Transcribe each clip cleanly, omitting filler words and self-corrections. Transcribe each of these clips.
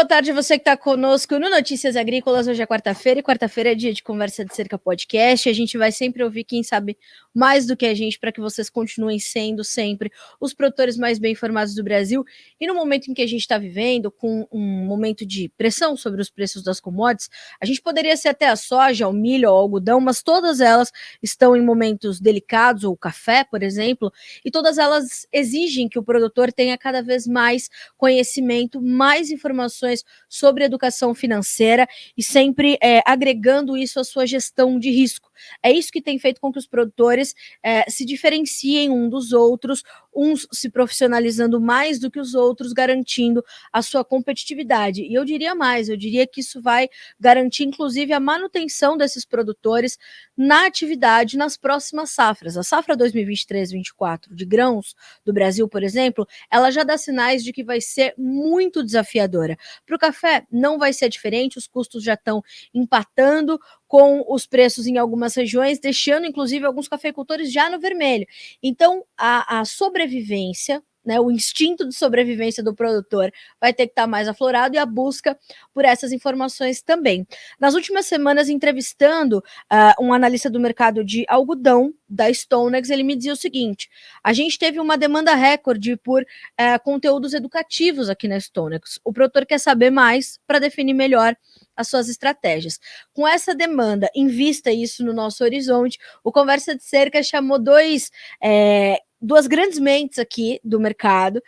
tarde a você que está conosco no Notícias Agrícolas. Hoje é quarta-feira e quarta-feira é dia de Conversa de Cerca Podcast. A gente vai sempre ouvir quem sabe mais do que a gente para que vocês continuem sendo sempre os produtores mais bem informados do Brasil. E no momento em que a gente está vivendo, com um momento de pressão sobre os preços das commodities, a gente poderia ser até a soja, o milho, o algodão, mas todas elas estão em momentos delicados, ou o café, por exemplo, e todas elas exigem que o produtor tenha cada vez mais conhecimento, mais informações sobre educação financeira e sempre agregando isso à sua gestão de risco. É isso que tem feito com que os produtores se diferenciem um dos outros, uns se profissionalizando mais do que os outros, garantindo a sua competitividade. E eu diria mais, eu diria que isso vai garantir, inclusive, a manutenção desses produtores na atividade nas próximas safras. A safra 2023-24 de grãos do Brasil, por exemplo, ela já dá sinais de que vai ser muito desafiadora. Para o café não vai ser diferente, os custos já estão empatando com os preços em algumas regiões, deixando inclusive alguns cafeicultores já no vermelho. Então, a sobrevivência, né, o instinto de sobrevivência do produtor vai ter que estar mais aflorado e a busca por essas informações também. Nas últimas semanas, entrevistando um analista do mercado de algodão da StoneX, ele me dizia o seguinte: a gente teve uma demanda recorde por conteúdos educativos aqui na StoneX. O produtor quer saber mais para definir melhor as suas estratégias. Com essa demanda, invista isso no nosso horizonte. O Conversa de Cerca chamou duas grandes mentes aqui do mercado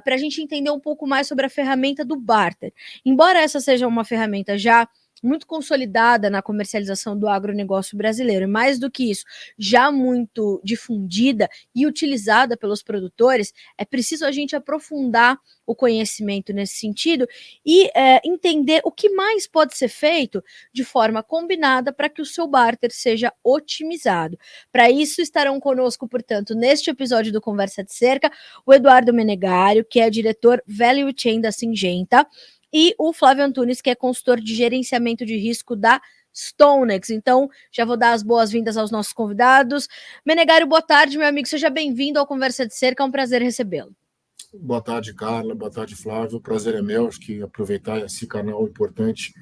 para a gente entender um pouco mais sobre a ferramenta do barter. Embora essa seja uma ferramenta já muito consolidada na comercialização do agronegócio brasileiro, e mais do que isso, já muito difundida e utilizada pelos produtores, é preciso a gente aprofundar o conhecimento nesse sentido e entender o que mais pode ser feito de forma combinada para que o seu barter seja otimizado. Para isso, estarão conosco, portanto, neste episódio do Conversa de Cerca, o Eduardo Menegário, que é diretor Value Chain da Syngenta, e o Flávio Antunes, que é consultor de gerenciamento de risco da StoneX. Então, já vou dar as boas-vindas aos nossos convidados. Menegário, boa tarde, meu amigo. Seja bem-vindo ao Conversa de Cerca. É um prazer recebê-lo. Boa tarde, Carla. Boa tarde, Flávio. O prazer é meu. Acho que aproveitar esse canal importante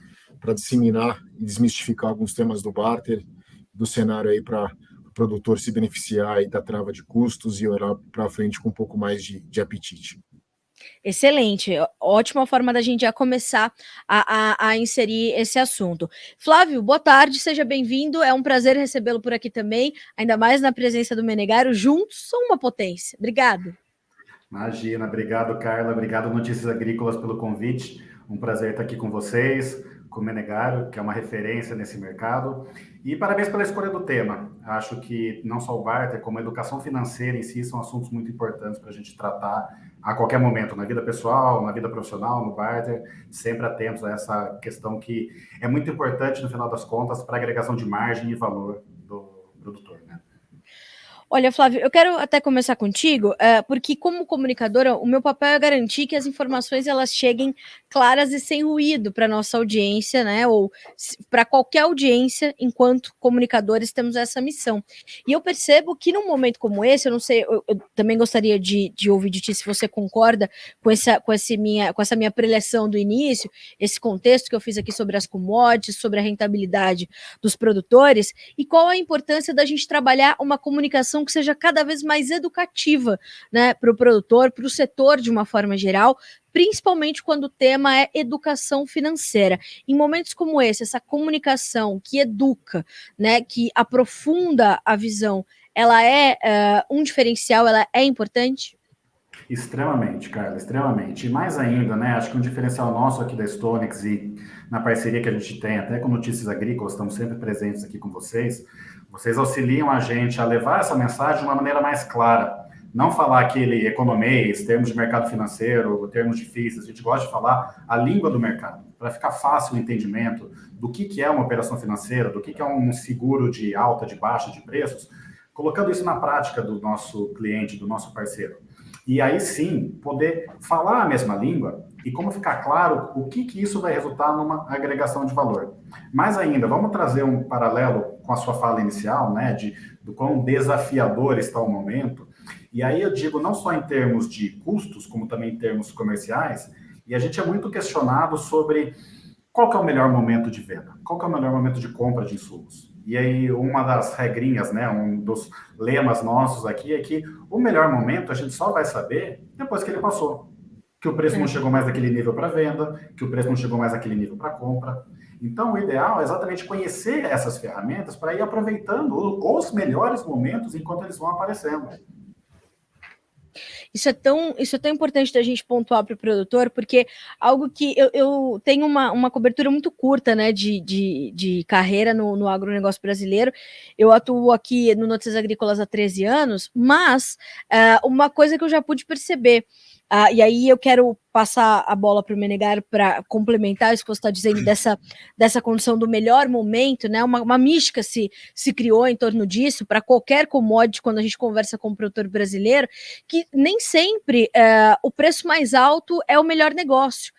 para disseminar e desmistificar alguns temas do barter, do cenário aí para o produtor se beneficiar aí da trava de custos e olhar para frente com um pouco mais de apetite. Excelente, ótima forma da gente já começar a inserir esse assunto. Flávio, boa tarde, seja bem-vindo, é um prazer recebê-lo por aqui também, ainda mais na presença do Menegário, juntos são uma potência. Obrigado. Imagina, obrigado, Carla, obrigado Notícias Agrícolas pelo convite, um prazer estar aqui com vocês, com o Menegário, que é uma referência nesse mercado, e parabéns pela escolha do tema. Acho que não só o barter, como a educação financeira em si são assuntos muito importantes para a gente tratar a qualquer momento, na vida pessoal, na vida profissional, no barter, sempre atentos a essa questão que é muito importante, no final das contas, para a agregação de margem e valor do produtor, né? Olha, Flávio, eu quero até começar contigo, porque como comunicadora, o meu papel é garantir que as informações elas cheguem claras e sem ruído para nossa audiência, né? Ou para qualquer audiência, enquanto comunicadores temos essa missão. E eu percebo que num momento como esse, eu não sei, eu também gostaria de ouvir de ti se você concorda com essa minha preleção do início, esse contexto que eu fiz aqui sobre as commodities, sobre a rentabilidade dos produtores, e qual a importância da gente trabalhar uma comunicação que seja cada vez mais educativa, né, para o produtor, para o setor de uma forma geral, principalmente quando o tema é educação financeira. Em momentos como esse, essa comunicação que educa, né, que aprofunda a visão, ela é um diferencial, ela é importante? Extremamente, Carla, extremamente. E mais ainda, né? Acho que um diferencial nosso aqui da StoneX e na parceria que a gente tem até com Notícias Agrícolas, estamos sempre presentes aqui com vocês. Vocês auxiliam a gente a levar essa mensagem de uma maneira mais clara. Não falar aquele economês, termos de mercado financeiro, termos difíceis. A gente gosta de falar a língua do mercado, para ficar fácil o entendimento do que é uma operação financeira, do que é um seguro de alta, de baixa de preços, colocando isso na prática do nosso cliente, do nosso parceiro. E aí sim, poder falar a mesma língua e como ficar claro o que isso vai resultar numa agregação de valor. Mais ainda, vamos trazer um paralelo com a sua fala inicial, né, do quão desafiador está o momento. E aí eu digo não só em termos de custos, como também em termos comerciais, E a gente é muito questionado sobre qual que é o melhor momento de venda, qual que é o melhor momento de compra de insumos. E aí, uma das regrinhas, né, um dos lemas nossos aqui é que o melhor momento a gente só vai saber depois que ele passou. Que o preço não chegou mais naquele nível para venda, que o preço não chegou mais naquele nível para compra. Então, o ideal é exatamente conhecer essas ferramentas para ir aproveitando os melhores momentos enquanto eles vão aparecendo. Isso é tão importante da gente pontuar para o produtor, porque algo que eu tenho uma cobertura muito curta, né, de carreira no agronegócio brasileiro. Eu atuo aqui no Notícias Agrícolas há 13 anos, mas uma coisa que eu já pude perceber, e aí eu quero passar a bola para o Menegar para complementar isso que você está dizendo dessa condição do melhor momento, né? Uma mística se criou em torno disso para qualquer commodity quando a gente conversa com o produtor brasileiro, que nem sempre o preço mais alto é o melhor negócio.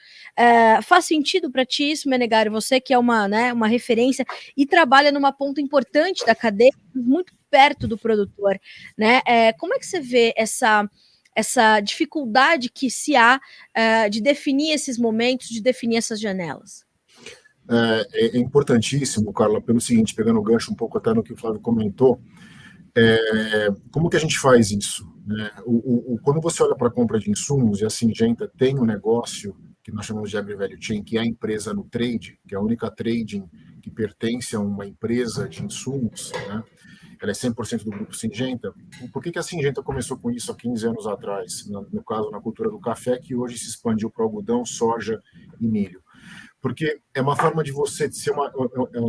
Faz sentido para ti isso, Menegar? Você que é uma referência e trabalha numa ponta importante da cadeia, muito perto do produtor, né? Como é que você vê essa dificuldade que se há de definir esses momentos, de definir essas janelas? É importantíssimo, Carla, pelo seguinte, pegando o gancho um pouco até no que o Flávio comentou, como que a gente faz isso? Né? Quando você olha para a compra de insumos, e a Syngenta tem um negócio que nós chamamos de Agri-Value Chain, que é a empresa no trade, que é a única trading que pertence a uma empresa de insumos, né? Ela é 100% do grupo Syngenta. Por que a Syngenta começou com isso há 15 anos atrás? No caso, na cultura do café, que hoje se expandiu para algodão, soja e milho. Porque é uma forma de você ser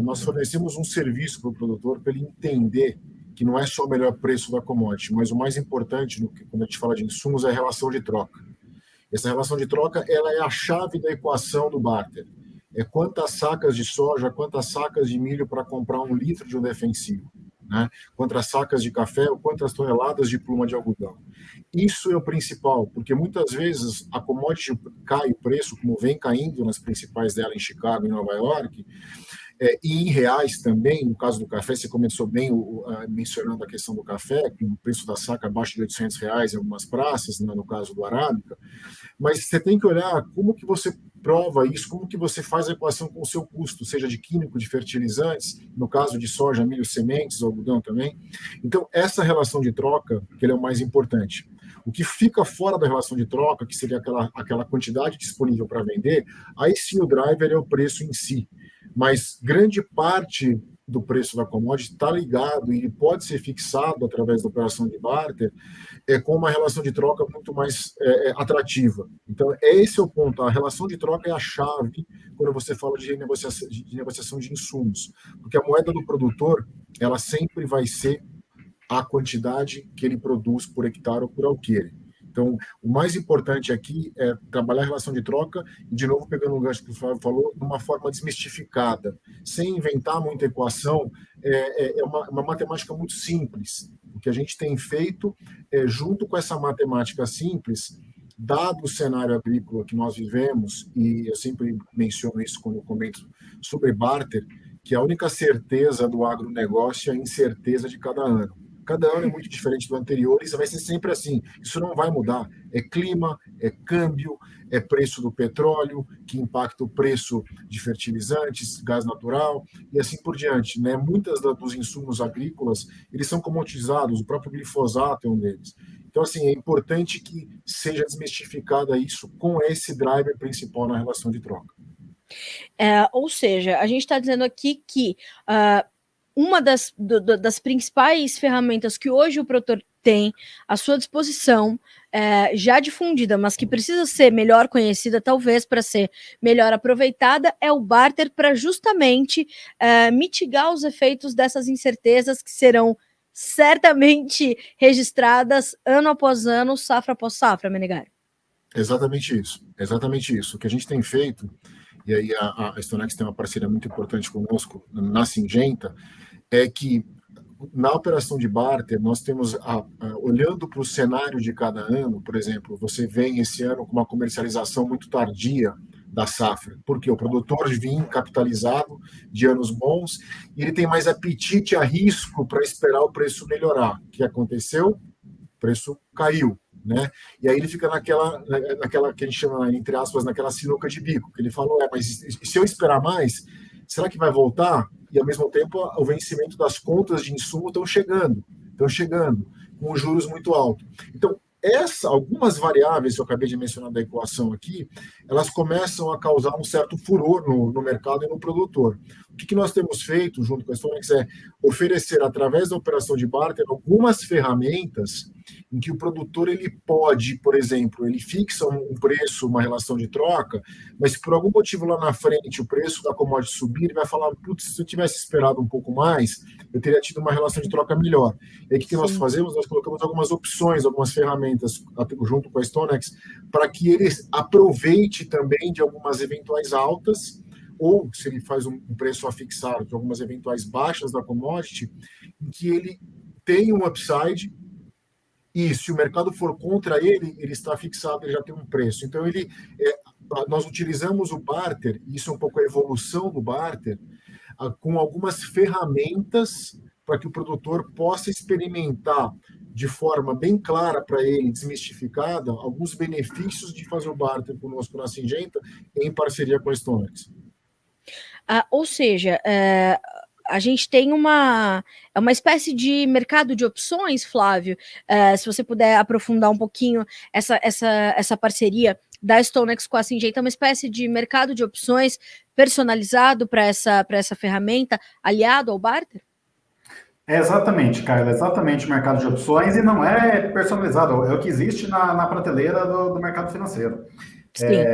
nós fornecemos um serviço para o produtor para ele entender que não é só o melhor preço da commodity, mas o mais importante, quando a gente fala de insumos, é a relação de troca. Essa relação de troca, ela é a chave da equação do barter. É quantas sacas de soja, quantas sacas de milho para comprar 1 litro de um defensivo. Né? Quantas sacas de café ou quantas toneladas de pluma de algodão. Isso é o principal, porque muitas vezes a commodity cai o preço, como vem caindo nas principais dela em Chicago e Nova York, e em reais também. No caso do café, você começou bem mencionando a questão do café, com o preço da saca abaixo de R$800 em algumas praças, né, no caso do Arábica, mas você tem que olhar como que você prova isso, como que você faz a equação com o seu custo, seja de químico, de fertilizantes, no caso de soja, milho, sementes, algodão também. Então, essa relação de troca, que ele é o mais importante. O que fica fora da relação de troca, que seria aquela quantidade disponível para vender, aí sim o driver é o preço em si. Mas grande parte do preço da commodity está ligado e pode ser fixado através da operação de barter com uma relação de troca muito mais atrativa. Então, esse é o ponto. A relação de troca é a chave quando você fala de negociação de insumos. Porque a moeda do produtor, ela sempre vai ser a quantidade que ele produz por hectare ou por alqueire. Então, o mais importante aqui é trabalhar a relação de troca, e, de novo, pegando o gancho que o Flávio falou, de uma forma desmistificada, sem inventar muita equação. É uma matemática muito simples. O que a gente tem feito, junto com essa matemática simples, dado o cenário agrícola que nós vivemos, e eu sempre menciono isso quando eu comento sobre barter, que a única certeza do agronegócio é a incerteza de cada ano. Cada ano é muito diferente do anterior, e isso vai ser sempre assim. Isso não vai mudar. É clima, é câmbio, é preço do petróleo, que impacta o preço de fertilizantes, gás natural, e assim por diante. Né? Muitos dos insumos agrícolas, eles são comoditizados, o próprio glifosato é um deles. Então, assim, é importante que seja desmistificada isso com esse driver principal na relação de troca. Ou seja, a gente está dizendo aqui que uma das principais ferramentas que hoje o produtor tem à sua disposição, já difundida, mas que precisa ser melhor conhecida, talvez, para ser melhor aproveitada, é o barter, para justamente mitigar os efeitos dessas incertezas que serão certamente registradas ano após ano, safra após safra, Menegar. Exatamente isso. O que a gente tem feito, e aí a Stonex tem uma parceria muito importante conosco na Syngenta, é que na operação de barter nós temos, olhando para o cenário de cada ano, por exemplo, você vem esse ano com uma comercialização muito tardia da safra, porque o produtor vinha capitalizado de anos bons e ele tem mais apetite a risco para esperar o preço melhorar. O que aconteceu? O preço caiu. né? E aí ele fica naquela que a gente chama, entre aspas, naquela sinuca de bico, que ele fala, mas se eu esperar mais, será que vai voltar? E ao mesmo tempo o vencimento das contas de insumo estão chegando, com juros muito altos. Então, algumas variáveis que eu acabei de mencionar da equação aqui, elas começam a causar um certo furor no mercado e no produtor. O que nós temos feito, junto com a Stonex, é oferecer, através da operação de barter, algumas ferramentas em que o produtor ele pode, por exemplo, ele fixa um preço, uma relação de troca, mas se por algum motivo lá na frente o preço da commodity subir, ele vai falar, putz, se eu tivesse esperado um pouco mais, eu teria tido uma relação de troca melhor. E aí o que nós fazemos? Nós colocamos algumas opções, algumas ferramentas junto com a Stonex, para que ele aproveite também de algumas eventuais altas, ou se ele faz um preço afixado de algumas eventuais baixas da commodity, em que ele tem um upside, e se o mercado for contra ele, ele está fixado, ele já tem um preço. Então, nós utilizamos o barter, isso é um pouco a evolução do barter, com algumas ferramentas para que o produtor possa experimentar de forma bem clara para ele, desmistificada, alguns benefícios de fazer o barter conosco na Syngenta em parceria com a Stonex. Ou seja, a gente tem uma espécie de mercado de opções, Flávio, se você puder aprofundar um pouquinho essa parceria da Stonex com a Syngenta, é uma espécie de mercado de opções personalizado para essa ferramenta, aliado ao barter? Exatamente, Carla, exatamente o mercado de opções, e não é personalizado, é o que existe na prateleira do mercado financeiro.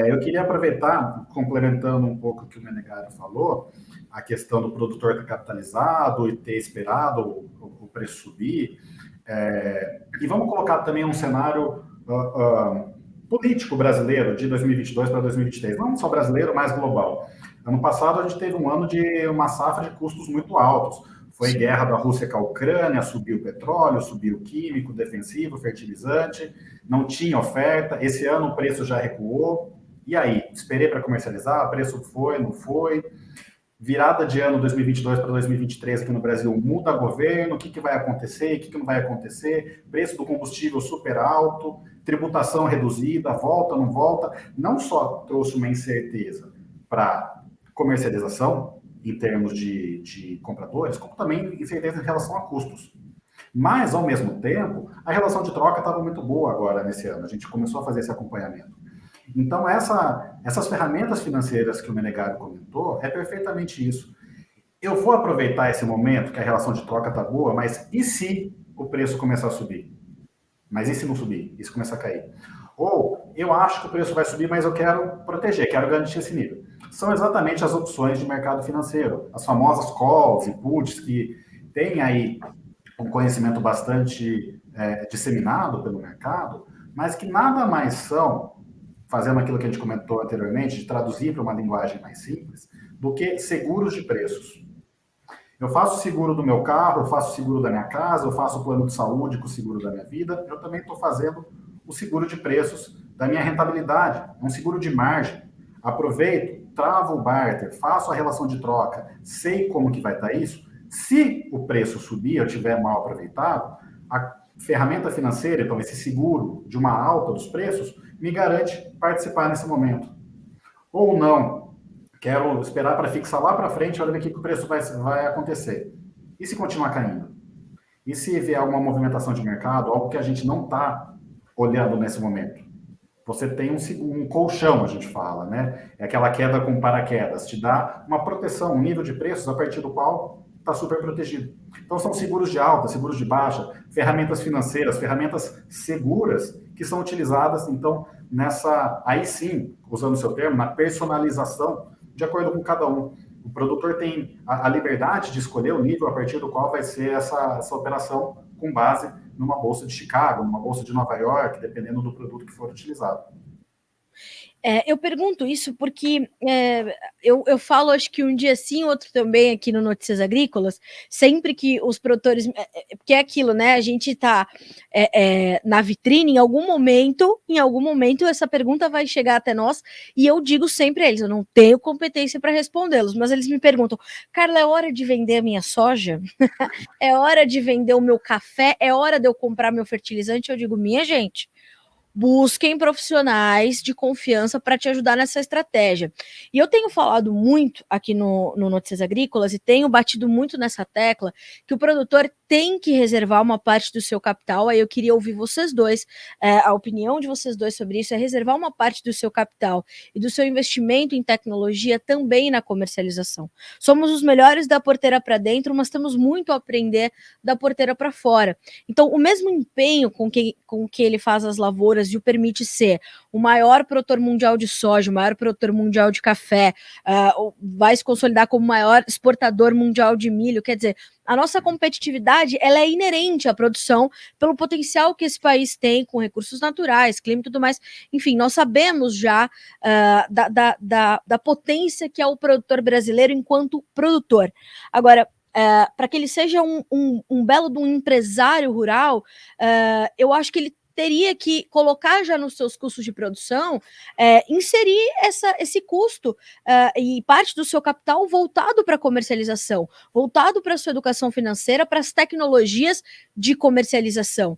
Eu queria aproveitar, complementando um pouco o que o Menegário falou, a questão do produtor estar capitalizado e ter esperado o preço subir, e vamos colocar também um cenário político brasileiro de 2022 para 2023, não só brasileiro, mas global. Ano passado a gente teve um ano de uma safra de custos muito altos. Foi guerra da Rússia com a Ucrânia, subiu o petróleo, subiu o químico, defensivo, fertilizante, não tinha oferta. Esse ano o preço já recuou. E aí? Esperei para comercializar, o preço foi, não foi. Virada de ano 2022 para 2023 aqui no Brasil, muda governo, o que vai acontecer, o que não vai acontecer, preço do combustível super alto, tributação reduzida, volta, não volta. Não só trouxe uma incerteza para comercialização, em termos de compradores, como também incerteza em relação a custos. Mas, ao mesmo tempo, a relação de troca estava muito boa agora nesse ano. A gente começou a fazer esse acompanhamento. Então, essas ferramentas financeiras que o Menegário comentou, é perfeitamente isso. Eu vou aproveitar esse momento que a relação de troca está boa, mas e se o preço começar a subir? Mas e se não subir? E se começar a cair? Ou, eu acho que o preço vai subir, mas eu quero proteger, quero garantir esse nível. São exatamente as opções de mercado financeiro, as famosas calls e puts, que têm aí um conhecimento bastante disseminado pelo mercado, mas que nada mais são, fazendo aquilo que a gente comentou anteriormente, de traduzir para uma linguagem mais simples, do que seguros de preços. Eu faço seguro do meu carro, eu faço seguro da minha casa, eu faço plano de saúde com o seguro da minha vida, eu também estou fazendo o seguro de preços da minha rentabilidade, um seguro de margem. Aproveito, travo o barter, faço a relação de troca, sei como que vai estar isso. Se o preço subir, eu tiver mal aproveitado, a ferramenta financeira, então esse seguro de uma alta dos preços, me garante participar nesse momento. Ou não, quero esperar para fixar lá para frente, olha ver o que o preço vai acontecer. E se continuar caindo? E se vier alguma movimentação de mercado, algo que a gente não está olhando nesse momento? Você tem um colchão, a gente fala, né? É aquela queda com paraquedas, te dá uma proteção, um nível de preços a partir do qual está super protegido. Então, são seguros de alta, seguros de baixa, ferramentas financeiras, ferramentas seguras que são utilizadas, então, aí sim, usando o seu termo, na personalização, de acordo com cada um. O produtor tem a liberdade de escolher o nível a partir do qual vai ser essa operação com base numa bolsa de Chicago, numa bolsa de Nova York, dependendo do produto que for utilizado. Eu pergunto isso porque eu falo, acho que um dia sim, outro também aqui no Notícias Agrícolas, sempre que os produtores, porque é aquilo, né, a gente está na vitrine, em algum momento essa pergunta vai chegar até nós, e eu digo sempre a eles, eu não tenho competência para respondê-los, mas eles me perguntam, Carla, é hora de vender a minha soja? É hora de vender o meu café? É hora de eu comprar meu fertilizante? Eu digo, minha gente, busquem profissionais de confiança para te ajudar nessa estratégia. E eu tenho falado muito aqui no Notícias Agrícolas e tenho batido muito nessa tecla que o produtor tem que reservar uma parte do seu capital. Aí eu queria ouvir vocês dois, a opinião de vocês dois sobre isso, é reservar uma parte do seu capital e do seu investimento em tecnologia também na comercialização. Somos os melhores da porteira para dentro, mas temos muito a aprender da porteira para fora. Então, o mesmo empenho com que ele faz as lavouras e o permite ser o maior produtor mundial de soja, o maior produtor mundial de café, vai se consolidar como o maior exportador mundial de milho. Quer dizer, a nossa competitividade ela é inerente à produção pelo potencial que esse país tem com recursos naturais, clima e tudo mais. Enfim, nós sabemos já da potência que é o produtor brasileiro enquanto produtor. Agora, para que ele seja um belo de um empresário rural, eu acho que ele teria que colocar já nos seus custos de produção, inserir esse custo e parte do seu capital voltado para a comercialização, voltado para a sua educação financeira, para as tecnologias de comercialização.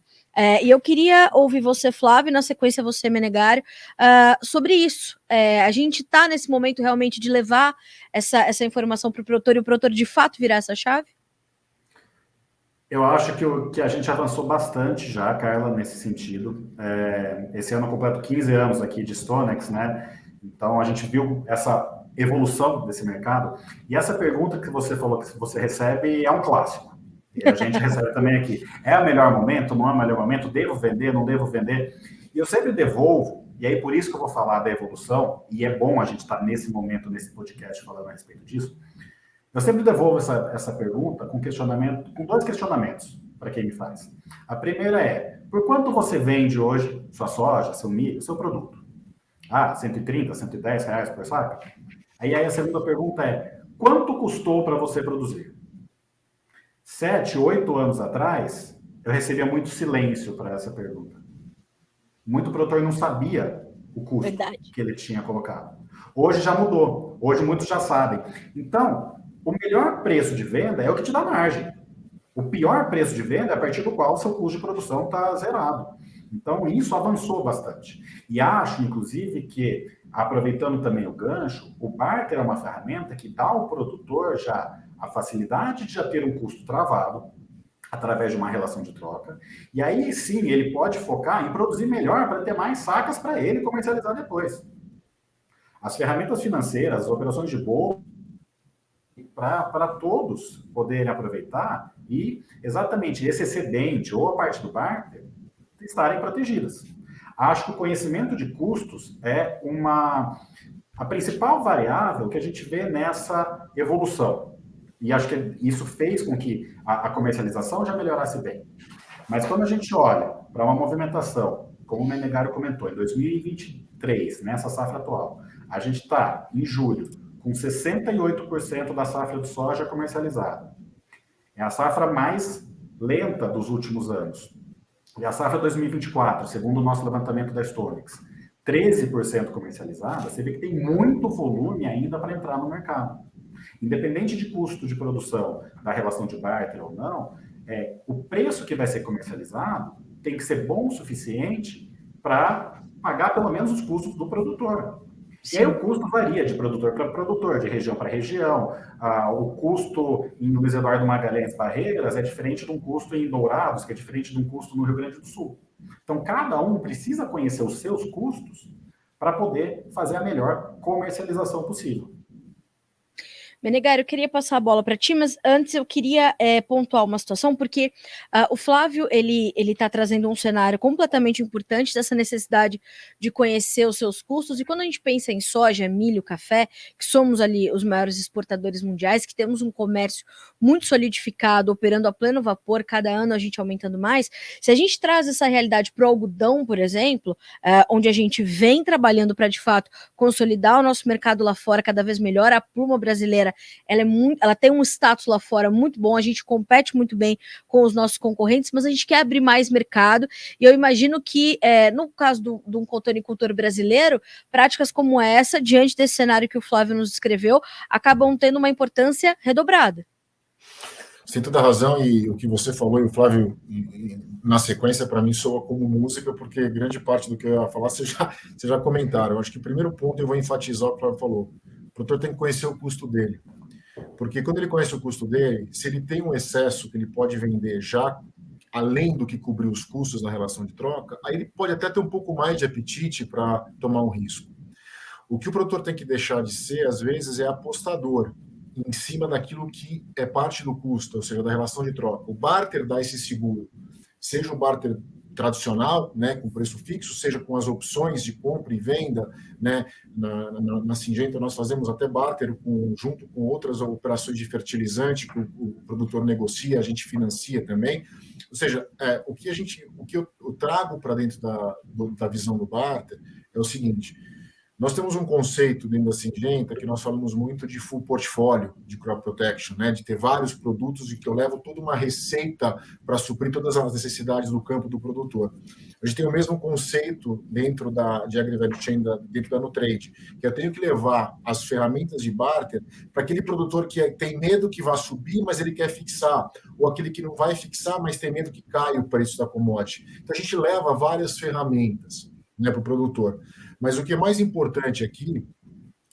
E eu queria ouvir você, Flávio, na sequência você, Menegário, sobre isso. A gente está nesse momento realmente de levar essa informação para o produtor e o produtor de fato virar essa chave? Eu acho que a gente avançou bastante já, Carla, nesse sentido. Esse ano eu completo 15 anos aqui de StoneX, né? Então a gente viu essa evolução desse mercado. E essa pergunta que você falou que você recebe é um clássico. E a gente recebe também aqui. É o melhor momento? Não é o melhor momento? Devo vender? Não devo vender? E eu sempre devolvo, e aí por isso que eu vou falar da evolução, e é bom a gente estar nesse momento, nesse podcast, falando a respeito disso. Eu sempre devolvo essa pergunta com dois questionamentos para quem me faz. A primeira é, por quanto você vende hoje sua soja, seu milho, seu produto? 130, 110 reais por saco? Aí a segunda pergunta é, quanto custou para você produzir? 7, 8 anos atrás, eu recebia muito silêncio para essa pergunta. Muito produtor não sabia o custo que ele tinha colocado. Hoje já mudou. Hoje muitos já sabem. Então, o melhor preço de venda é o que te dá margem. O pior preço de venda é a partir do qual o seu custo de produção está zerado. Então, isso avançou bastante. E acho, inclusive, que, aproveitando também o gancho, o barter é uma ferramenta que dá ao produtor já a facilidade de já ter um custo travado, através de uma relação de troca. E aí, sim, ele pode focar em produzir melhor para ter mais sacas para ele comercializar depois. As ferramentas financeiras, as operações de bolsa, para todos poderem aproveitar e exatamente esse excedente ou a parte do barter estarem protegidas. Acho que o conhecimento de custos é a principal variável que a gente vê nessa evolução. E acho que isso fez com que a comercialização já melhorasse bem. Mas quando a gente olha para uma movimentação, como o Menegário comentou, em 2023, nessa safra atual, a gente está, em julho, com 68% da safra de soja comercializada. É a safra mais lenta dos últimos anos. E a safra 2024, segundo o nosso levantamento da StoneX, 13% comercializada, você vê que tem muito volume ainda para entrar no mercado. Independente de custo de produção, da relação de barter ou não, o preço que vai ser comercializado tem que ser bom o suficiente para pagar pelo menos os custos do produtor. Sim. E aí o custo varia de produtor para produtor, de região para região. O custo em Luiz Eduardo Magalhães Barreiras é diferente de um custo em Dourados, que é diferente de um custo no Rio Grande do Sul. Então, cada um precisa conhecer os seus custos para poder fazer a melhor comercialização possível. Menegário, eu queria passar a bola para ti, mas antes eu queria pontuar uma situação, porque o Flávio, ele está trazendo um cenário completamente importante dessa necessidade de conhecer os seus custos, e quando a gente pensa em soja, milho, café, que somos ali os maiores exportadores mundiais, que temos um comércio muito solidificado, operando a pleno vapor, cada ano a gente aumentando mais, se a gente traz essa realidade para o algodão, por exemplo, onde a gente vem trabalhando para, de fato, consolidar o nosso mercado lá fora cada vez melhor, a pluma brasileira ela tem um status lá fora muito bom, a gente compete muito bem com os nossos concorrentes, mas a gente quer abrir mais mercado, e eu imagino que, no caso de um cotonicultor brasileiro, práticas como essa, diante desse cenário que o Flávio nos descreveu, acabam tendo uma importância redobrada. Você tem toda a razão, e o que você falou, e o Flávio, na sequência, para mim, soa como música, porque grande parte do que eu ia falar, vocês já comentaram. Eu acho que o primeiro ponto eu vou enfatizar o que o Flávio falou. O produtor tem que conhecer o custo dele. Porque quando ele conhece o custo dele, se ele tem um excesso que ele pode vender já além do que cobrir os custos na relação de troca, aí ele pode até ter um pouco mais de apetite para tomar um risco. O que o produtor tem que deixar de ser, às vezes, é apostador em cima daquilo que é parte do custo, ou seja, da relação de troca. O barter dá esse seguro, seja o barter tradicional, né, com preço fixo, seja com as opções de compra e venda, né, na Syngenta nós fazemos até barter junto com outras operações de fertilizante que o produtor negocia, a gente financia também. Ou seja, o que eu trago para dentro da visão do barter é o seguinte: nós temos um conceito dentro da Syngenta que nós falamos muito de full portfólio de crop protection, né? De ter vários produtos e que eu levo toda uma receita para suprir todas as necessidades do campo do produtor. A gente tem o mesmo conceito dentro de AgriValue Chain, dentro da Nutrade, que eu tenho que levar as ferramentas de barter para aquele produtor que tem medo que vá subir, mas ele quer fixar, ou aquele que não vai fixar, mas tem medo que caia o preço da commodity. Então, a gente leva várias ferramentas, né, para o produtor. Mas o que é mais importante aqui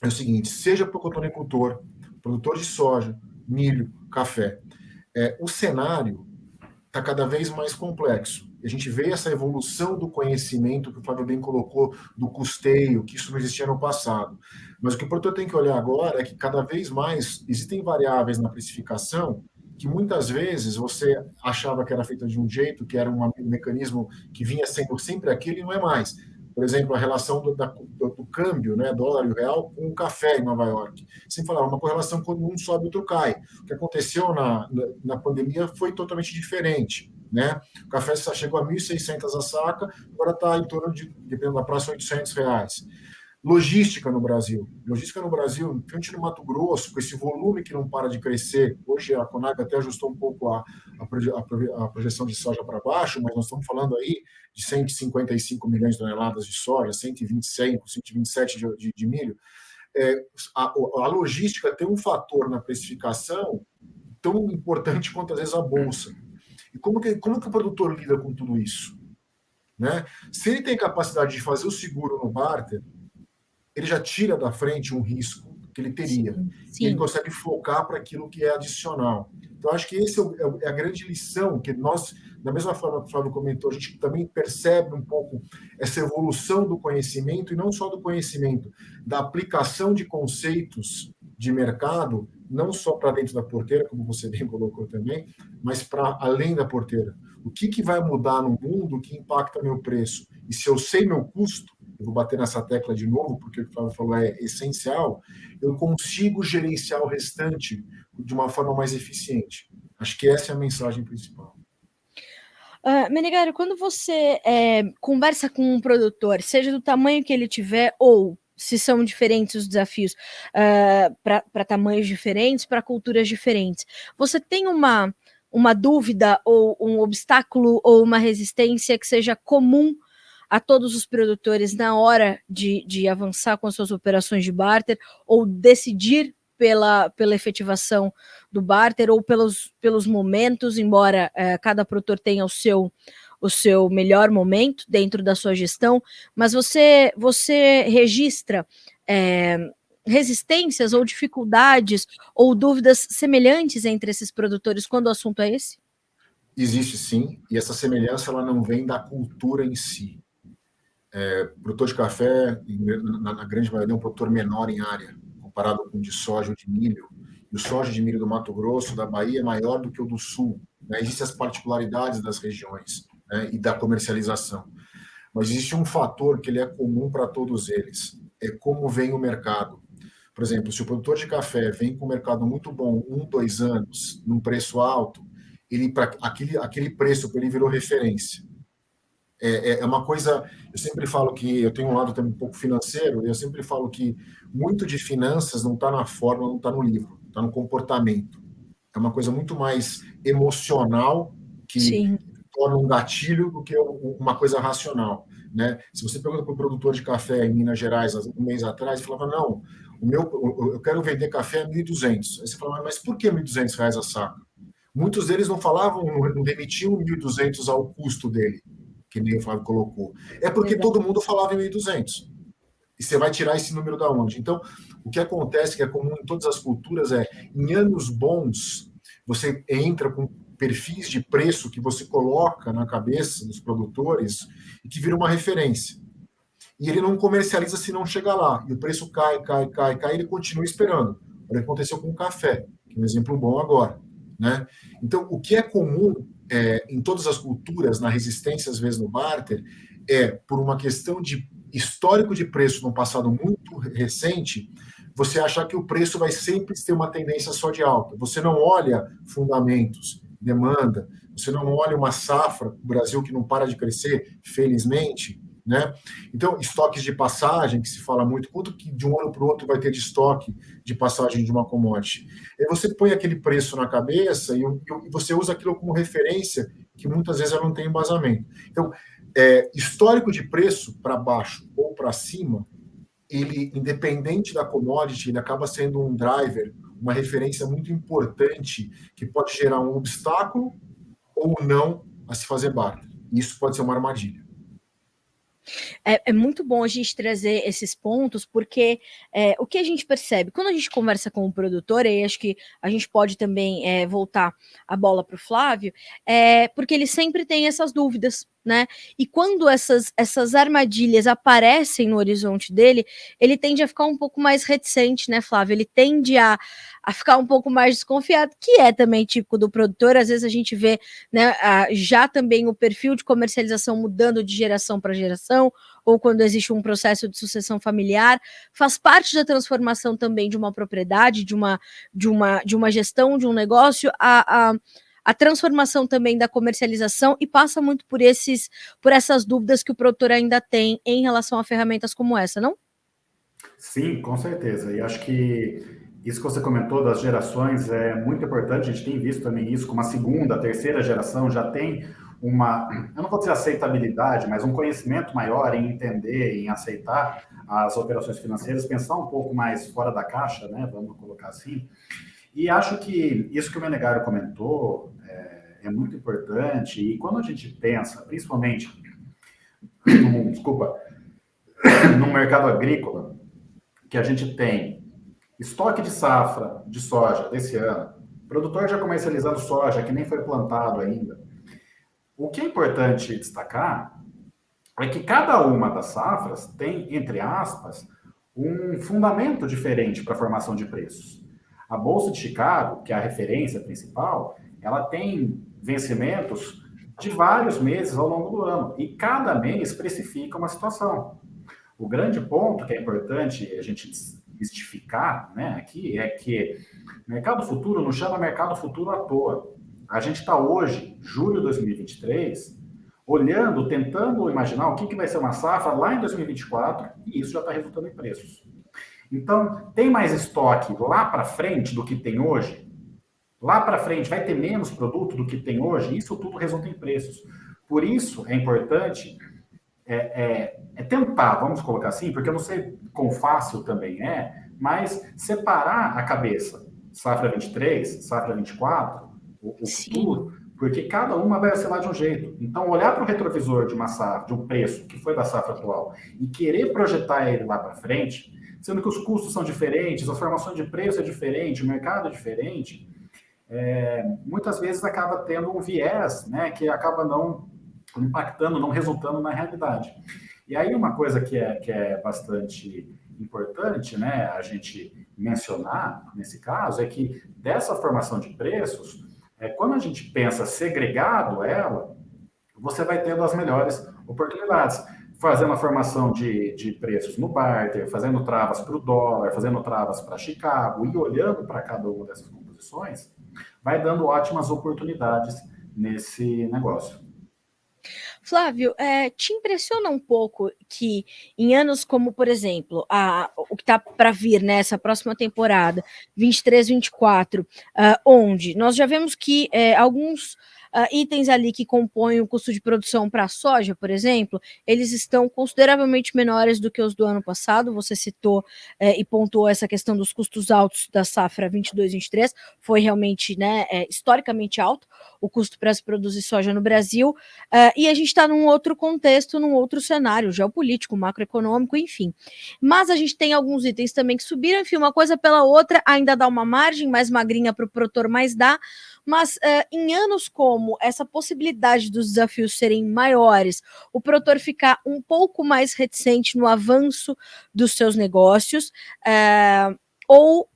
é o seguinte: seja para o cotonicultor, produtor de soja, milho, café, o cenário está cada vez mais complexo. A gente vê essa evolução do conhecimento que o Flávio bem colocou, do custeio, que isso não existia no passado. Mas o que o produtor tem que olhar agora é que cada vez mais existem variáveis na precificação que muitas vezes você achava que era feita de um jeito, que era um mecanismo que vinha sendo sempre aquele, e não é mais. Por exemplo, a relação do câmbio, né, dólar e real, com o café em Nova York. Sem falar, uma correlação quando um sobe, o outro cai. O que aconteceu na pandemia foi totalmente diferente. Né? O café chegou a 1.600 a saca, agora está em torno de, dependendo da praça, R$800. Logística no Brasil, frente no Mato Grosso, com esse volume que não para de crescer. Hoje a Conab até ajustou um pouco a projeção de soja para baixo, mas nós estamos falando aí de 155 milhões de toneladas de soja, 125, 127 de milho. A logística tem um fator na precificação tão importante quanto, às vezes, a bolsa. E como que o produtor lida com tudo isso? Né? Se ele tem capacidade de fazer o seguro no barter, ele já tira da frente um risco que ele teria. Sim. E ele consegue focar para aquilo que é adicional. Então, acho que essa é a grande lição que nós, da mesma forma que o Flávio comentou, a gente também percebe um pouco essa evolução do conhecimento, e não só do conhecimento, da aplicação de conceitos de mercado, não só para dentro da porteira, como você bem colocou também, mas para além da porteira. O que vai mudar no mundo que impacta meu preço? E se eu sei meu custo, eu vou bater nessa tecla de novo, porque o que o Flávio falou é essencial, eu consigo gerenciar o restante de uma forma mais eficiente. Acho que essa é a mensagem principal. Menegário, quando você conversa com um produtor, seja do tamanho que ele tiver, ou se são diferentes os desafios para tamanhos diferentes, para culturas diferentes, você tem uma dúvida, ou um obstáculo, ou uma resistência que seja comum a todos os produtores na hora de avançar com as suas operações de barter, ou decidir pela efetivação do barter, ou pelos momentos, embora cada produtor tenha o seu melhor momento dentro da sua gestão, mas você registra resistências ou dificuldades ou dúvidas semelhantes entre esses produtores quando o assunto é esse? Existe sim, e essa semelhança ela não vem da cultura em si. Produtor de café, na grande maioria, é um produtor menor em área, comparado com o de soja ou de milho. E o soja de milho do Mato Grosso, da Bahia, é maior do que o do Sul. Né? Existem as particularidades das regiões, né, e da comercialização. Mas existe um fator que ele é comum para todos eles, é como vem o mercado. Por exemplo, se o produtor de café vem com um mercado muito bom, 2 anos, num preço alto, aquele preço para ele virou referência. É uma coisa, eu sempre falo que eu tenho um lado também um pouco financeiro, e eu sempre falo que muito de finanças não está na fórmula, não está no livro, está no comportamento. É uma coisa muito mais emocional que Sim. torna um gatilho do que uma coisa racional. Né? Se você pergunta para o produtor de café em Minas Gerais, um mês atrás, ele falava, não, eu quero vender café a 1.200. Aí você fala, mas por que R$1.200 a saca? Muitos deles não falavam, não demitiam 1.200 ao custo dele, que nem o Flávio colocou. É porque todo mundo falava em 1.200. E você vai tirar esse número da onde? Então, o que acontece, que é comum em todas as culturas, em anos bons, você entra com perfis de preço que você coloca na cabeça dos produtores e que vira uma referência. E ele não comercializa se não chegar lá. E o preço cai, e ele continua esperando. Olha o que aconteceu com o café, que é um exemplo bom agora. Né? Então, o que é comum em todas as culturas, na resistência, às vezes no barter, por uma questão de histórico de preço no passado muito recente, você achar que o preço vai sempre ter uma tendência só de alta. Você não olha fundamentos, demanda, você não olha uma safra, o Brasil que não para de crescer, felizmente, né? Então, estoques de passagem, que se fala muito, quanto que de um ano para o outro vai ter de estoque de passagem de uma commodity? Aí você põe aquele preço na cabeça e você usa aquilo como referência, que muitas vezes ela não tem embasamento. Então, histórico de preço para baixo ou para cima, ele, independente da commodity, ele acaba sendo um driver, uma referência muito importante que pode gerar um obstáculo ou não a se fazer barter. Isso pode ser uma armadilha. É muito bom a gente trazer esses pontos, porque o que a gente percebe, quando a gente conversa com o produtor, e acho que a gente pode também voltar a bola para o Flávio, porque ele sempre tem essas dúvidas, né? E quando essas armadilhas aparecem no horizonte dele, ele tende a ficar um pouco mais reticente, né, Flávio? Ele tende a ficar um pouco mais desconfiado, que é também típico do produtor. Às vezes a gente vê, né, já também o perfil de comercialização mudando de geração para geração, ou quando existe um processo de sucessão familiar, faz parte da transformação também de uma propriedade, de uma gestão, de um negócio, a transformação também da comercialização, e passa muito por essas dúvidas que o produtor ainda tem em relação a ferramentas como essa, não? Sim, com certeza. E acho que isso que você comentou das gerações é muito importante. A gente tem visto também isso, como a segunda, a terceira geração já tem uma, eu não vou dizer aceitabilidade, mas um conhecimento maior em entender, em aceitar as operações financeiras, pensar um pouco mais fora da caixa, né? Vamos colocar assim. E acho que isso que o Menegário comentou é muito importante. E quando a gente pensa, principalmente, no mercado agrícola, que a gente tem estoque de safra de soja desse ano, produtor já comercializando soja que nem foi plantado ainda. O que é importante destacar é que cada uma das safras tem, entre aspas, um fundamento diferente para a formação de preços. A Bolsa de Chicago, que é a referência principal, ela tem vencimentos de vários meses ao longo do ano, e cada mês precifica uma situação. O grande ponto que é importante a gente mistificar, né, aqui é que mercado futuro não chama mercado futuro à toa. A gente está hoje, julho de 2023, olhando, tentando imaginar o que vai ser uma safra lá em 2024, e isso já está resultando em preços. Então, tem mais estoque lá para frente do que tem hoje? Lá para frente vai ter menos produto do que tem hoje? Isso tudo resulta em preços. Por isso, é importante tentar, vamos colocar assim, porque eu não sei quão fácil também mas separar a cabeça, safra 23, safra 24, o futuro, porque cada uma vai oscilar de um jeito. Então, olhar para o retrovisor de uma safra, de um preço que foi da safra atual, e querer projetar ele lá para frente, sendo que os custos são diferentes, a formação de preço é diferente, o mercado é diferente, muitas vezes acaba tendo um viés, né, que acaba não impactando, não resultando na realidade. E aí uma coisa que é bastante importante, né, a gente mencionar nesse caso, é que dessa formação de preços, quando a gente pensa segregado ela, você vai tendo as melhores oportunidades. Fazendo a formação de preços no barter, fazendo travas para o dólar, fazendo travas para Chicago e olhando para cada uma dessas composições, vai dando ótimas oportunidades nesse negócio. Flávio, te impressiona um pouco que em anos como, por exemplo, o que está para vir nessa próxima temporada, 23, 24, onde nós já vemos que alguns itens ali que compõem o custo de produção para a soja, por exemplo, eles estão consideravelmente menores do que os do ano passado. Você citou e pontuou essa questão dos custos altos da safra 22-23, foi realmente, né, historicamente alto o custo para se produzir soja no Brasil, e a gente está num outro contexto, num outro cenário geopolítico, macroeconômico, enfim. Mas a gente tem alguns itens também que subiram, enfim, uma coisa pela outra, ainda dá uma margem mais magrinha para o produtor, mas dá. Mas em anos como essa possibilidade dos desafios serem maiores, o produtor ficar um pouco mais reticente no avanço dos seus negócios, ou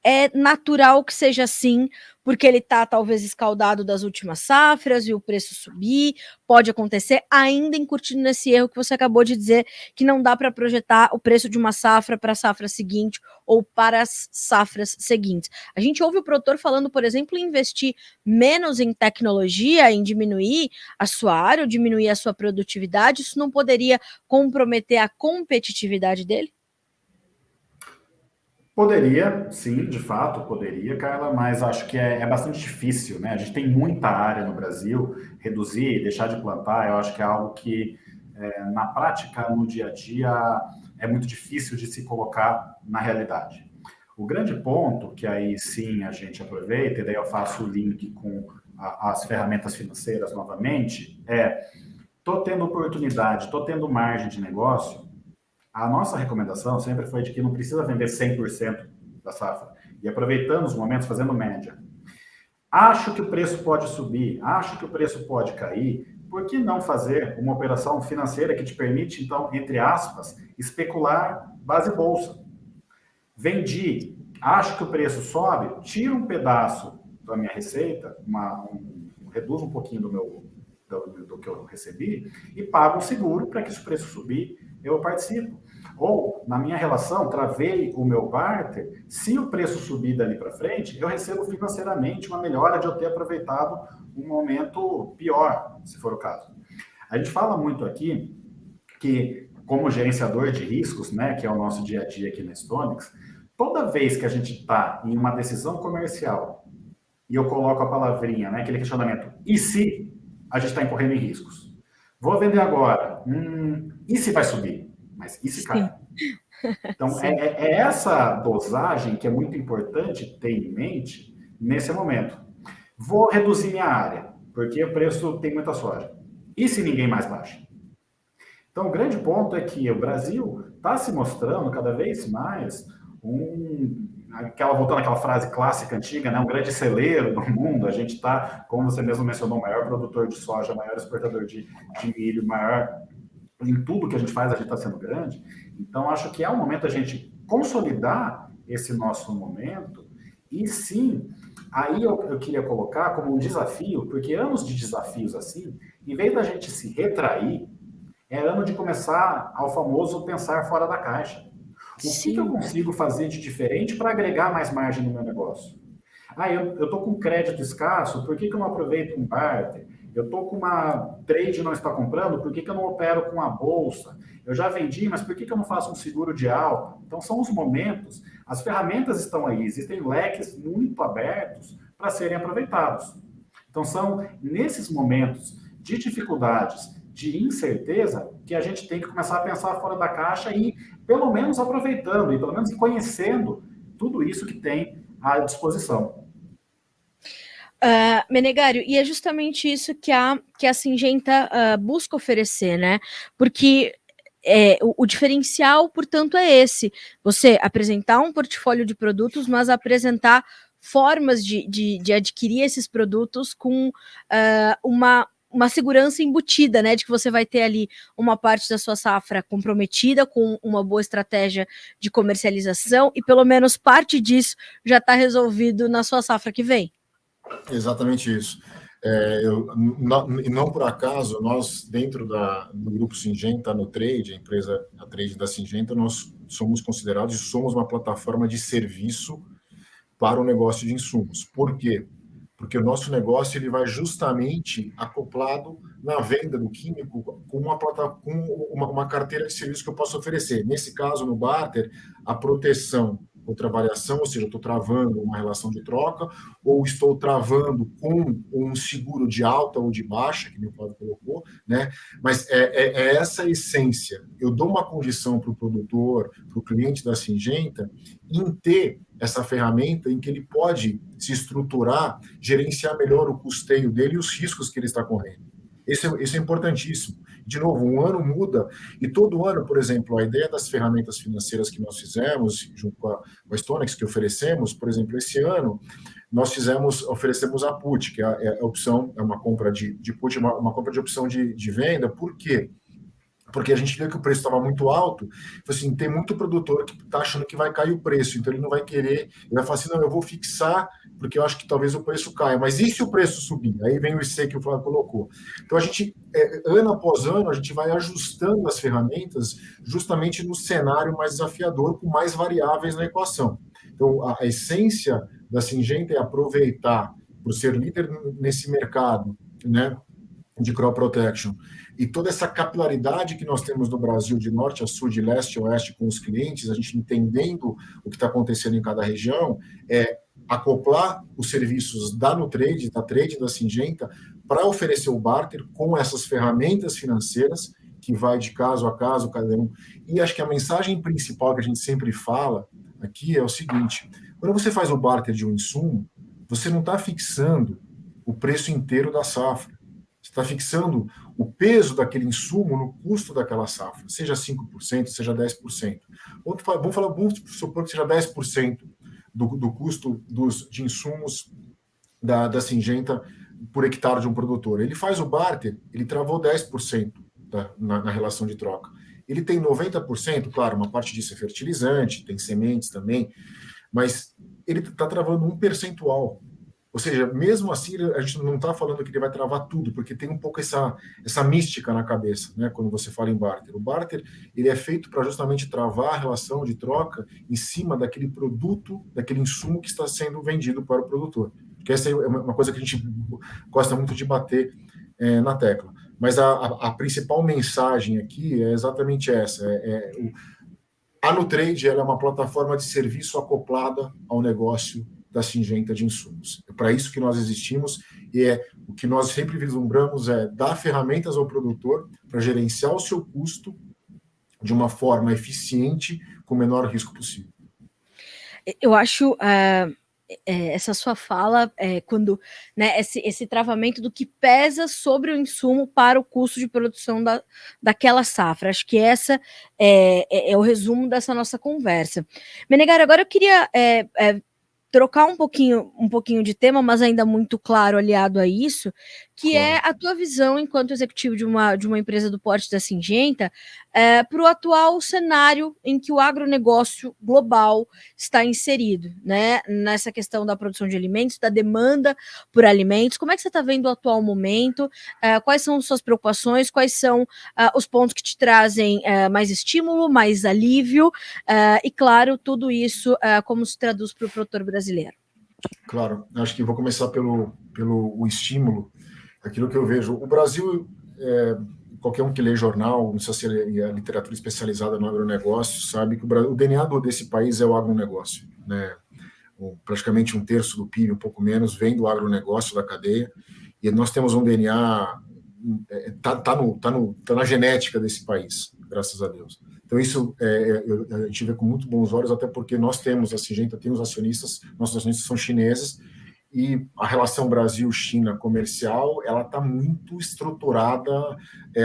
é natural que seja assim, porque ele está talvez escaldado das últimas safras e o preço subir, pode acontecer, ainda incutindo nesse erro que você acabou de dizer, que não dá para projetar o preço de uma safra para a safra seguinte ou para as safras seguintes. A gente ouve o produtor falando, por exemplo, em investir menos em tecnologia, em diminuir a sua área, ou diminuir a sua produtividade. Isso não poderia comprometer a competitividade dele? Poderia, sim, de fato, poderia, Carla, mas acho que é bastante difícil, né? A gente tem muita área no Brasil, reduzir, deixar de plantar, eu acho que é algo que, na prática, no dia a dia, é muito difícil de se colocar na realidade. O grande ponto, que aí sim a gente aproveita, e daí eu faço o link com as ferramentas financeiras novamente, estou tendo oportunidade, estou tendo margem de negócio. A nossa recomendação sempre foi de que não precisa vender 100% da safra. E aproveitando os momentos, fazendo média. Acho que o preço pode subir, acho que o preço pode cair. Por que não fazer uma operação financeira que te permite, então, entre aspas, especular base bolsa? Vendi, acho que o preço sobe, tiro um pedaço da minha receita, reduzo um pouquinho do que eu recebi e pago um seguro para que se o preço subir, eu participo. Ou, na minha relação, travei o meu barter, se o preço subir dali para frente, eu recebo financeiramente uma melhora de eu ter aproveitado um momento pior, se for o caso. A gente fala muito aqui que, como gerenciador de riscos, né, que é o nosso dia a dia aqui na StoneX, toda vez que a gente está em uma decisão comercial e eu coloco a palavrinha, né, aquele questionamento, e se a gente está incorrendo em riscos? Vou vender agora, e se vai subir? Mas e se cai? Então, é essa dosagem que é muito importante ter em mente nesse momento. Vou reduzir minha área, porque o preço tem muita soja. E se ninguém mais baixa? Então, o grande ponto é que o Brasil está se mostrando cada vez mais voltando àquela frase clássica antiga, né, um grande celeiro do mundo. A gente está, como você mesmo mencionou, o maior produtor de soja, maior exportador de milho, maior em tudo que a gente faz, a gente está sendo grande. Então, acho que é o momento a gente consolidar esse nosso momento e, sim, aí eu queria colocar como um desafio, porque anos de desafios assim, em vez da gente se retrair, é ano de começar ao famoso pensar fora da caixa. O que eu consigo fazer de diferente para agregar mais margem no meu negócio? Eu estou com crédito escasso, por que eu não aproveito um barter? Eu estou com uma trade e não está comprando, por que eu não opero com a bolsa? Eu já vendi, mas por que eu não faço um seguro de alta? Então, são os momentos, as ferramentas estão aí, existem leques muito abertos para serem aproveitados. Então, são nesses momentos de dificuldades, de incerteza, que a gente tem que começar a pensar fora da caixa e, pelo menos, aproveitando, e pelo menos conhecendo tudo isso que tem à disposição. Menegário, e é justamente isso que a Syngenta busca oferecer, né? Porque o diferencial, portanto, é esse: você apresentar um portfólio de produtos, mas apresentar formas de adquirir esses produtos com uma segurança embutida, né? De que você vai ter ali uma parte da sua safra comprometida com uma boa estratégia de comercialização e pelo menos parte disso já está resolvido na sua safra que vem. Exatamente isso. Não por acaso, nós, dentro do grupo Syngenta, no Trade, a Trade da Syngenta, nós somos considerados e somos uma plataforma de serviço para o negócio de insumos. Por quê? Porque o nosso negócio ele vai justamente acoplado na venda do químico com uma carteira de serviços que eu posso oferecer. Nesse caso, no barter, a proteção outra variação, ou seja, eu estou travando uma relação de troca, ou estou travando com um seguro de alta ou de baixa, que meu Paulo colocou, né? Mas é essa a essência. Eu dou uma condição para o produtor, para o cliente da Syngenta, em ter essa ferramenta em que ele pode se estruturar, gerenciar melhor o custeio dele e os riscos que ele está correndo. Isso é importantíssimo. De novo, um ano muda, e todo ano, por exemplo, a ideia das ferramentas financeiras que nós fizemos, junto com a Stonex, que oferecemos, por exemplo, esse ano, nós oferecemos a put, que é a opção, é uma compra de put, uma compra de opção de venda. Por quê? Porque a gente viu que o preço estava muito alto, assim, tem muito produtor que está achando que vai cair o preço, então ele não vai querer, ele vai falar assim, não, eu vou fixar, porque eu acho que talvez o preço caia, mas e se o preço subir? Aí vem o IC que o Flávio colocou. Então a gente, ano após ano, a gente vai ajustando as ferramentas justamente no cenário mais desafiador, com mais variáveis na equação. Então a essência da Syngenta é aproveitar, por ser líder nesse mercado, né, de crop protection, e toda essa capilaridade que nós temos no Brasil, de norte a sul, de leste a oeste, com os clientes, a gente entendendo o que está acontecendo em cada região, acoplar os serviços da Nutrade, da Trade, da Syngenta, para oferecer o barter com essas ferramentas financeiras, que vai de caso a caso, cada um. E acho que a mensagem principal que a gente sempre fala aqui é o seguinte: quando você faz o barter de um insumo, você não está fixando o preço inteiro da safra. Você está fixando o peso daquele insumo no custo daquela safra, seja 5%, seja 10%. Vamos supor que seja 10% do custo de insumos da Syngenta por hectare de um produtor. Ele faz o barter, ele travou 10% na relação de troca. Ele tem 90%, claro, uma parte disso é fertilizante, tem sementes também, mas ele está travando um percentual. Ou seja, mesmo assim, a gente não está falando que ele vai travar tudo, porque tem um pouco essa mística na cabeça, né, quando você fala em barter. O barter, ele é feito para justamente travar a relação de troca em cima daquele produto, daquele insumo que está sendo vendido para o produtor. Porque essa é uma coisa que a gente gosta muito de bater na tecla. Mas a principal mensagem aqui é exatamente essa. A Nutrade, ela é uma plataforma de serviço acoplada ao negócio da Syngenta de insumos. É para isso que nós existimos, e o que nós sempre vislumbramos é dar ferramentas ao produtor para gerenciar o seu custo de uma forma eficiente, com o menor risco possível. Eu acho essa sua fala, quando, né, esse travamento do que pesa sobre o insumo para o custo de produção daquela safra. Acho que essa é o resumo dessa nossa conversa. Menegário, agora eu queria trocar um pouquinho de tema, mas ainda muito claro aliado a isso, que é a tua visão enquanto executivo de uma empresa do porte da Syngenta para o atual cenário em que o agronegócio global está inserido, né? Nessa questão da produção de alimentos, da demanda por alimentos. Como é que você está vendo o atual momento? Quais são suas preocupações? Quais são os pontos que te trazem mais estímulo, mais alívio? E, claro, tudo isso como se traduz para o produtor brasileiro? Claro, acho que vou começar pelo o estímulo. Aquilo que eu vejo, o Brasil, qualquer um que lê jornal, não sei se é a literatura especializada no agronegócio, sabe que o DNA desse país é o agronegócio, né? Praticamente um terço do PIB, um pouco menos, vem do agronegócio, da cadeia, e nós temos um DNA, tá na genética desse país, graças a Deus. Então isso a gente vê com muito bons olhos, até porque nós temos, a Syngenta tem os acionistas, nossos acionistas são chineses, e a relação Brasil-China comercial, ela está muito estruturada,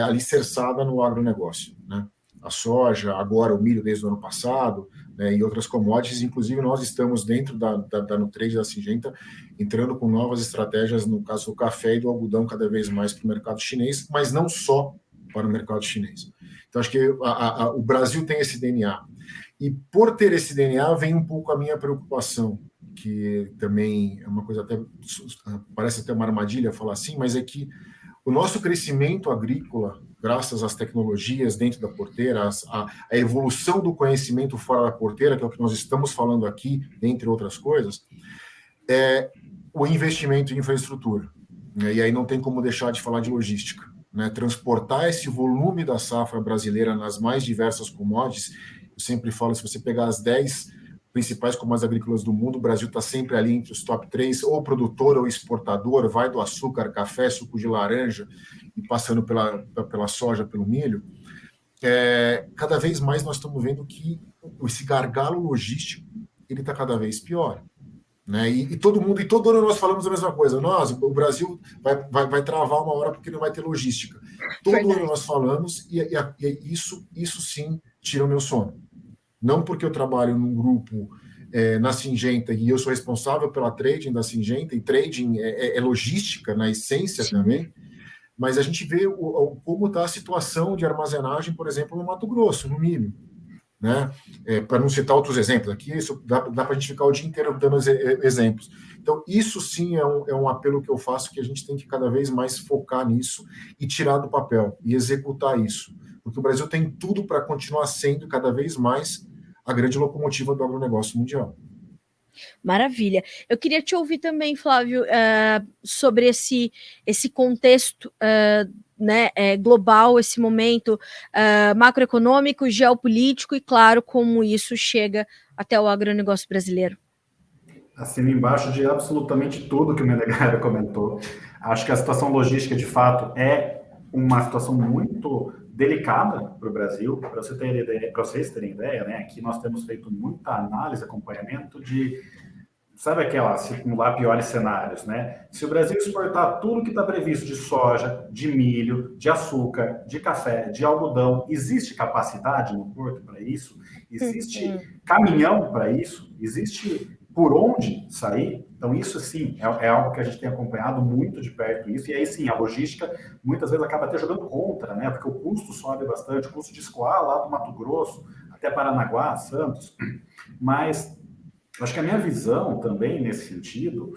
alicerçada no agronegócio, né? A soja, agora o milho desde o ano passado, né, e outras commodities, inclusive nós estamos dentro da Nutrade, da Syngenta, entrando com novas estratégias, no caso do café e do algodão, cada vez mais para o mercado chinês, mas não só para o mercado chinês. Então, acho que o Brasil tem esse DNA. E por ter esse DNA, vem um pouco a minha preocupação, que também é uma coisa até, parece até uma armadilha falar assim, mas é que o nosso crescimento agrícola, graças às tecnologias dentro da porteira, a evolução do conhecimento fora da porteira, que é o que nós estamos falando aqui, entre outras coisas, é o investimento em infraestrutura. E aí não tem como deixar de falar de logística, né? Transportar esse volume da safra brasileira nas mais diversas commodities. Eu sempre falo, se você pegar as 10 principais commodities agrícolas do mundo, o Brasil está sempre ali entre os top 3, ou produtor ou exportador, vai do açúcar, café, suco de laranja, e passando pela soja, pelo milho. Cada vez mais nós estamos vendo que esse gargalo logístico ele está cada vez pior. Né? E todo ano nós falamos a mesma coisa. O Brasil vai travar uma hora porque não vai ter logística. Todo ano nós falamos, e isso sim tira o meu sono. Não porque eu trabalho num grupo na Syngenta e eu sou responsável pela trading da Syngenta, e trading é logística na essência também, mas a gente vê como está a situação de armazenagem, por exemplo, no Mato Grosso, no milho. Né? Para não citar outros exemplos aqui, isso dá para a gente ficar o dia inteiro dando exemplos. Então, isso sim é um apelo que eu faço, que a gente tem que cada vez mais focar nisso e tirar do papel e executar isso, porque o Brasil tem tudo para continuar sendo cada vez mais a grande locomotiva do agronegócio mundial. Maravilha. Eu queria te ouvir também, Flávio, sobre esse contexto né, global, esse momento macroeconômico, geopolítico e, claro, como isso chega até o agronegócio brasileiro. Assino embaixo de absolutamente tudo que o Menegário comentou. Acho que a situação logística, de fato, é uma situação muito delicada para o Brasil. Para vocês terem ideia, né, aqui nós temos feito muita análise, acompanhamento de, sabe aquela simular piores cenários, né? Se o Brasil exportar tudo que está previsto de soja, de milho, de açúcar, de café, de algodão, existe capacidade no porto para isso? Existe caminhão para isso? Existe por onde sair? Então, isso sim, é algo que a gente tem acompanhado muito de perto isso, e aí sim, a logística muitas vezes acaba até jogando contra, né? Porque o custo sobe bastante, o custo de escoar lá do Mato Grosso, até Paranaguá, Santos, mas acho que a minha visão também nesse sentido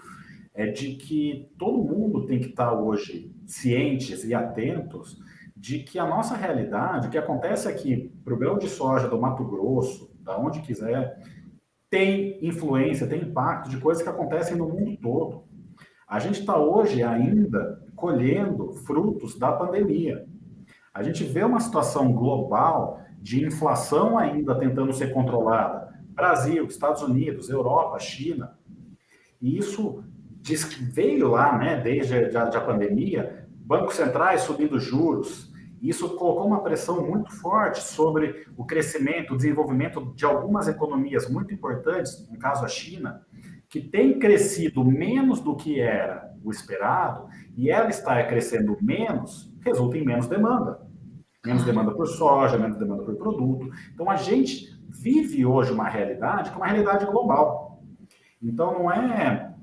é de que todo mundo tem que estar hoje cientes e atentos de que a nossa realidade, o que acontece aqui para o grão de soja do Mato Grosso, da onde quiser, tem influência, tem impacto de coisas que acontecem no mundo todo. A gente está hoje ainda colhendo frutos da pandemia. A gente vê uma situação global de inflação ainda tentando ser controlada. Brasil, Estados Unidos, Europa, China. E isso diz que veio lá, né, desde a pandemia, bancos centrais subindo juros. Isso colocou uma pressão muito forte sobre o crescimento, o desenvolvimento de algumas economias muito importantes, no caso a China, que tem crescido menos do que era o esperado, e ela está crescendo menos, resulta em menos demanda. Menos demanda por soja, menos demanda por produto. Então, a gente vive hoje uma realidade que é uma realidade global. Então, não é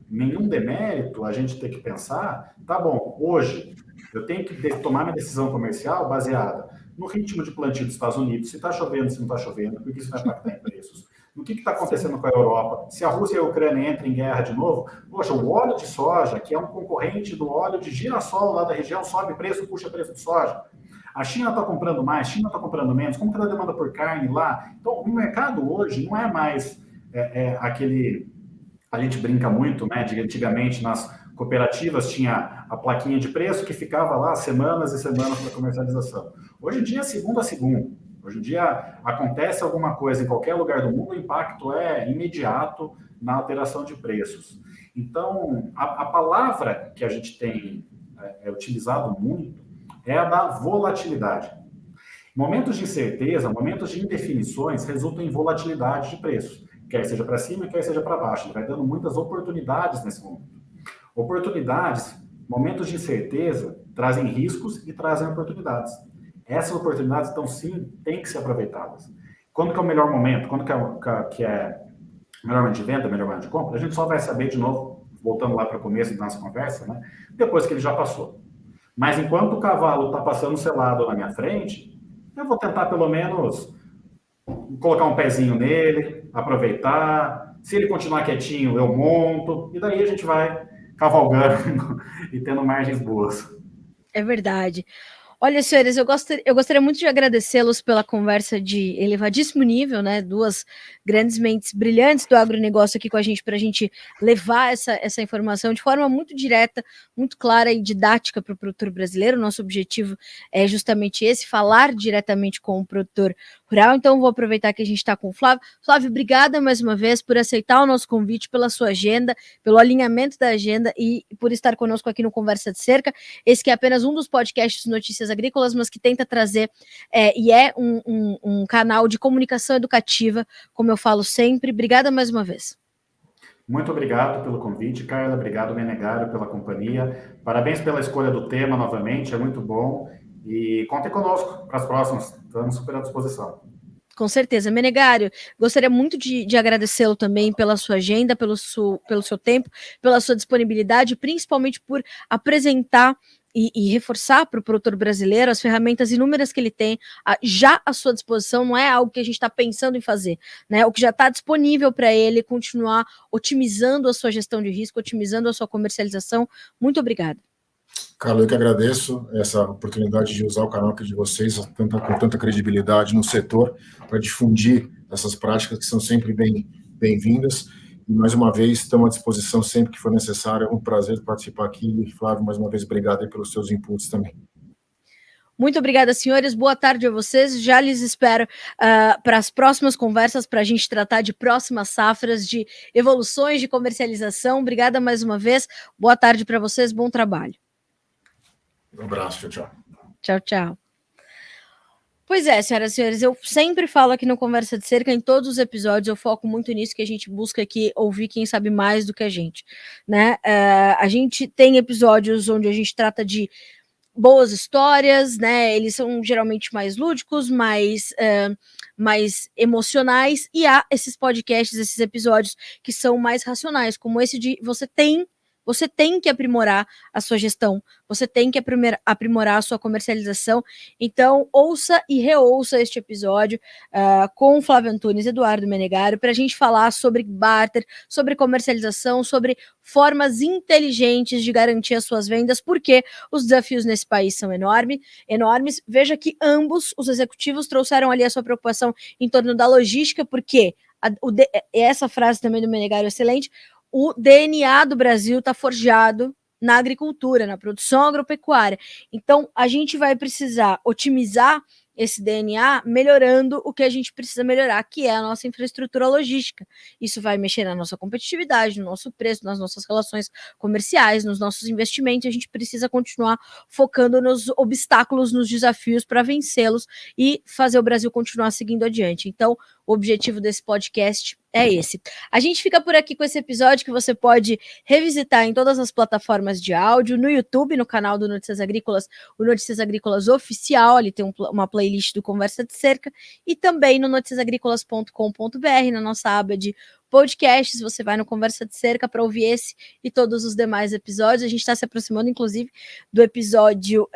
nenhum demérito a gente ter que pensar, tá bom, hoje eu tenho que tomar minha decisão comercial baseada no ritmo de plantio dos Estados Unidos, se está chovendo, se não está chovendo, porque isso vai impactar em preços. No que está acontecendo com a Europa? Se a Rússia e a Ucrânia entram em guerra de novo, poxa, o óleo de soja, que é um concorrente do óleo de girassol lá da região, sobe preço, puxa preço de soja. A China está comprando mais, a China está comprando menos, como que está a demanda por carne lá? Então, o mercado hoje não é mais aquele... A gente brinca muito, né, de antigamente nas cooperativas tinha a plaquinha de preço que ficava lá semanas e semanas para comercialização. Hoje em dia é segunda a segunda. Hoje em dia acontece alguma coisa em qualquer lugar do mundo, o impacto é imediato na alteração de preços. Então, a palavra que a gente tem utilizado muito é a da volatilidade. Momentos de incerteza, momentos de indefinições resultam em volatilidade de preço, quer seja para cima, quer seja para baixo. Ele vai dando muitas oportunidades nesse momento. Oportunidades, momentos de incerteza, trazem riscos e trazem oportunidades. Essas oportunidades, então, sim, têm que ser aproveitadas. Quando que é o melhor momento? Quando que é o melhor momento de venda, o melhor momento de compra? A gente só vai saber de novo, voltando lá para o começo da nossa conversa, né? Depois que ele já passou. Mas enquanto o cavalo está passando selado na minha frente, eu vou tentar pelo menos colocar um pezinho nele, aproveitar. Se ele continuar quietinho, eu monto. E daí a gente vai cavalgando e tendo margens boas. É verdade. Olha, senhores, eu gostaria muito de agradecê-los pela conversa de elevadíssimo nível, né? Duas grandes mentes brilhantes do agronegócio aqui com a gente, para a gente levar essa informação de forma muito direta, muito clara e didática para o produtor brasileiro. Nosso objetivo é justamente esse, falar diretamente com o produtor rural. Então, vou aproveitar que a gente está com o Flávio. Flávio, obrigada mais uma vez por aceitar o nosso convite, pela sua agenda, pelo alinhamento da agenda e por estar conosco aqui no Conversa de Cerca. Esse que é apenas um dos podcasts de Notícias Agrícolas, mas que tenta trazer, um canal de comunicação educativa, como eu falo sempre. Obrigada mais uma vez. Muito obrigado pelo convite, Carla. Obrigado, Menegário, pela companhia. Parabéns pela escolha do tema novamente, é muito bom. E contem conosco para as próximas. Estamos super à disposição. Com certeza. Menegário, gostaria muito de agradecê-lo também pela sua agenda, pelo seu tempo, pela sua disponibilidade, principalmente por apresentar e reforçar para o produtor brasileiro as ferramentas inúmeras que ele tem já à sua disposição. Não é algo que a gente está pensando em fazer, né? O que já está disponível para ele continuar otimizando a sua gestão de risco, otimizando a sua comercialização. Muito obrigada. Carlos, eu que agradeço essa oportunidade de usar o canal de vocês com tanta credibilidade no setor para difundir essas práticas que são sempre bem-vindas. E, mais uma vez, estamos à disposição sempre que for necessário. É um prazer participar aqui. E, Flávio, mais uma vez, obrigado aí pelos seus inputs também. Muito obrigada, senhores. Boa tarde a vocês. Já lhes espero para as próximas conversas, para a gente tratar de próximas safras, de evoluções de comercialização. Obrigada mais uma vez. Boa tarde para vocês. Bom trabalho. Um abraço. Tchau. Tchau, tchau. Pois é, senhoras e senhores, eu sempre falo aqui no Conversa de Cerca, em todos os episódios, eu foco muito nisso, que a gente busca aqui ouvir quem sabe mais do que a gente, né? A gente tem episódios onde a gente trata de boas histórias, né? Eles são geralmente mais lúdicos, mais emocionais, e há esses podcasts, esses episódios que são mais racionais, como esse de você tem que aprimorar a sua gestão, você tem que aprimorar a sua comercialização. Então, ouça e reouça este episódio com o Flávio Antunes e Eduardo Menegário para a gente falar sobre barter, sobre comercialização, sobre formas inteligentes de garantir as suas vendas, porque os desafios nesse país são enormes. Veja que ambos os executivos trouxeram ali a sua preocupação em torno da logística, porque essa frase também do Menegário é excelente. O DNA do Brasil está forjado na agricultura, na produção agropecuária. Então, a gente vai precisar otimizar esse DNA melhorando o que a gente precisa melhorar, que é a nossa infraestrutura logística. Isso vai mexer na nossa competitividade, no nosso preço, nas nossas relações comerciais, nos nossos investimentos. A gente precisa continuar focando nos obstáculos, nos desafios para vencê-los e fazer o Brasil continuar seguindo adiante. Então, o objetivo desse podcast é esse. A gente fica por aqui com esse episódio que você pode revisitar em todas as plataformas de áudio, no YouTube, no canal do Notícias Agrícolas, o Notícias Agrícolas Oficial, ali tem uma playlist do Conversa de Cerca, e também no noticiasagricolas.com.br, na nossa aba de podcasts. Você vai no Conversa de Cerca para ouvir esse e todos os demais episódios. A gente está se aproximando, inclusive, do episódio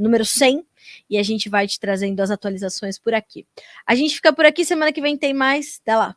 número 100, e a gente vai te trazendo as atualizações por aqui. A gente fica por aqui, semana que vem tem mais. Até lá!